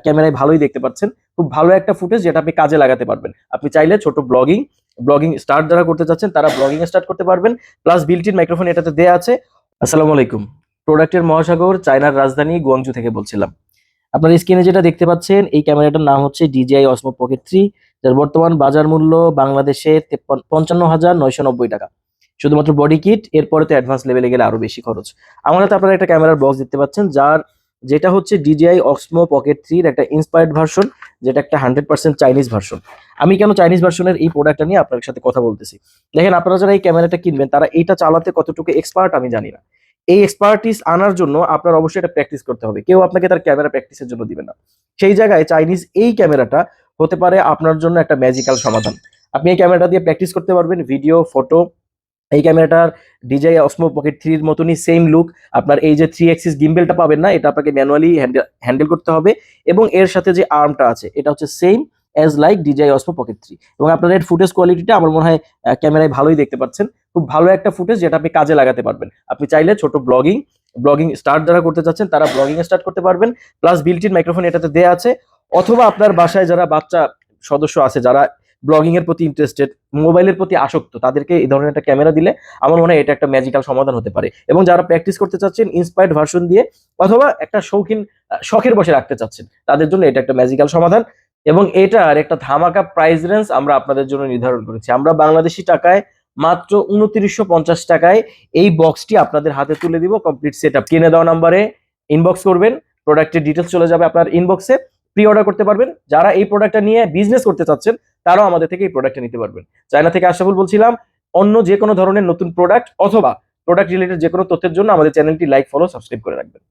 ক্যামেরায় ভালোই দেখতে পাচ্ছেন। খুব ভালো একটা ফুটেজ যেটা আপনি কাজে লাগাতে পারবেন। আপনি চাইলে ছোট ব্লগিং স্টার্ট যারা করতে চাচ্ছেন তারা ব্লগিং স্টার্ট করতে পারবেন। প্লাস বিল্ট ইন মাইক্রোফোন এটাতে দেয়া আছে। আসসালামু আলাইকুম। প্রোডাক্টের মহাসাগর চায়নার রাজধানী গুয়াংজু থেকে বলছিলাম। আপনার স্ক্রিনে যেটা দেখতে পাচ্ছেন এই ক্যামেরাটার নাম হচ্ছে DJI Osmo Pocket 3, যার বর্তমান বাজার মূল্য বাংলাদেশে 55,990 টাকা। শুধুমাত্র বডি কিট, এরপরে তো অ্যাডভান্স লেভেলে গেলে আরো বেশি খরচ। আমার হাতে আপনারা একটা ক্যামেরার বক্স দেখতে পাচ্ছেন, যেটা হচ্ছে DJI Osmo Pocket 3 এর একটা ইন্সপায়ার্ড ভার্সন, যেটা একটা 100% চাইনিজ ভার্সন। আমি কেন চাইনিজ ভার্সনের এই প্রোডাক্টটা নিয়ে আপনার সাথে কথা বলতেছি, দেখেন আপনারা যারা এই ক্যামেরাটা কিনবেন তারা এইটা চালাতে কতটুকু এক্সপার্ট আমি জানি না। এই এক্সপার্টিস আনার জন্য আপনার অবশ্যই এটা প্র্যাকটিস করতে হবে। কেউ আপনাকে তার ক্যামেরা প্র্যাকটিসের জন্য দিবে না। সেই জায়গায় চাইনিজ এই ক্যামেরাটা হতে পারে আপনার জন্য একটা ম্যাজিক্যাল সমাধান। আপনি এই ক্যামেরাটা দিয়ে প্র্যাকটিস করতে পারবেন ভিডিও, ফটো। এই ক্যামেরাটার DJI Osmo Pocket 3 এর মতনই সেম লুক। আপনার এই যে 3 অ্যাক্সিস গিম্বেলটা পাবেন না, এটা আপনাকে ম্যানুয়ালি হ্যান্ডেল করতে হবে। এবং এর সাথে যে আর্মটা আছে এটা হচ্ছে same as like DJI Osmo Pocket 3। এবং আপনার এর ফুটেজ কোয়ালিটিটা আমার মনে হয় ক্যামেরায় ভালোই দেখতে পাচ্ছেন। খুব ভালো একটা ফুটেজ যেটা আপনি কাজে লাগাতে পারবেন। আপনি চাইলে ছোট ব্লগিং স্টার্ট যারা করতে চাচ্ছেন তারা ব্লগিং স্টার্ট করতে পারবেন। প্লাস বিল্ট ইন মাইক্রোফোন এটাতে দেয়া আছে। অথবা আপনার বাসায় যারা বাচ্চা সদস্য আছে যারা ব্লগিং এর প্রতি ইন্টারেস্টেড, মোবাইলের প্রতি আসক্ত, তাদেরকে এই ধরনের একটা ক্যামেরা দিলে আমার মনে হয় এটা একটা ম্যাজিক্যাল সমাধান হতে পারে। এবং যারা প্র্যাকটিস করতে চাচ্ছেন ইন্সপায়ার্ড ভার্সন দিয়ে, অথবা একটা শখের বসে রাখতে চাচ্ছেন, তাদের জন্য এটা একটা ম্যাজিক্যাল সমাধান। এবং এটার একটা ধামাকা প্রাইস রেঞ্জ আমরা আপনাদের জন্য নির্ধারণ করেছি। আমরা বাংলাদেশি টাকায় মাত্র 2950 টাকায় এই বক্সটি আপনাদের হাতে তুলে দিব কমপ্লিট সেট আপ। কিনে দেওয়া নাম্বারে ইনবক্স করবেন, প্রোডাক্টের ডিটেলস চলে যাবে আপনার ইনবক্সে। প্রি অর্ডার করতে পারবেন। যারা এই প্রোডাক্টটা নিয়ে বিজনেস করতে চাচ্ছেন তারাও আমাদের থেকে এই প্রোডাক্টটা নিতে পারবেন। চায়না থেকে আশরাফুল বলছিলাম। অন্য যে কোনো ধরনের নতুন প্রোডাক্ট অথবা প্রোডাক্ট রিলেটেড যে কোনো তথ্যের জন্য আমাদের চ্যানেলটি লাইক, ফলো, সাবস্ক্রাইব করে রাখবেন।